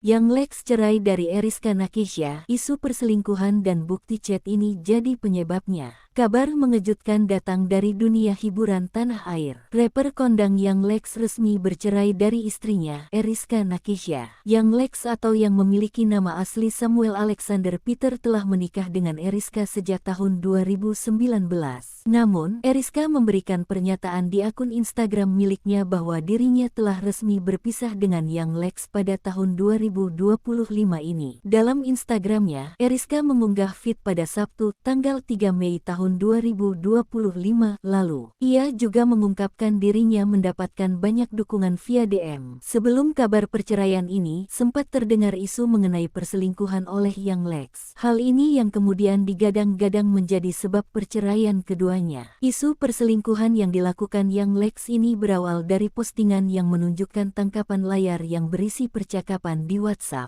Yang Lex cerai dari Eriska Nakisha, isu perselingkuhan dan bukti chat ini jadi penyebabnya. Kabar mengejutkan datang dari dunia hiburan tanah air. Rapper kondang Yang Lex resmi bercerai dari istrinya, Eriska Nakisha. Yang Lex atau yang memiliki nama asli Samuel Alexander Peter telah menikah dengan Eriska sejak tahun 2019. Namun, Eriska memberikan pernyataan di akun Instagram miliknya bahwa dirinya telah resmi berpisah dengan Yang Lex pada tahun 2025 ini. Dalam Instagramnya, Eriska mengunggah feed pada Sabtu, tanggal 3 Mei tahun 2025 lalu. Ia juga mengungkapkan dirinya mendapatkan banyak dukungan via DM. Sebelum kabar perceraian ini, sempat terdengar isu mengenai perselingkuhan oleh Yang Lex. Hal ini yang kemudian digadang-gadang menjadi sebab perceraian keduanya. Isu perselingkuhan yang dilakukan Yang Lex ini berawal dari postingan yang menunjukkan tangkapan layar yang berisi percakapan di WhatsApp.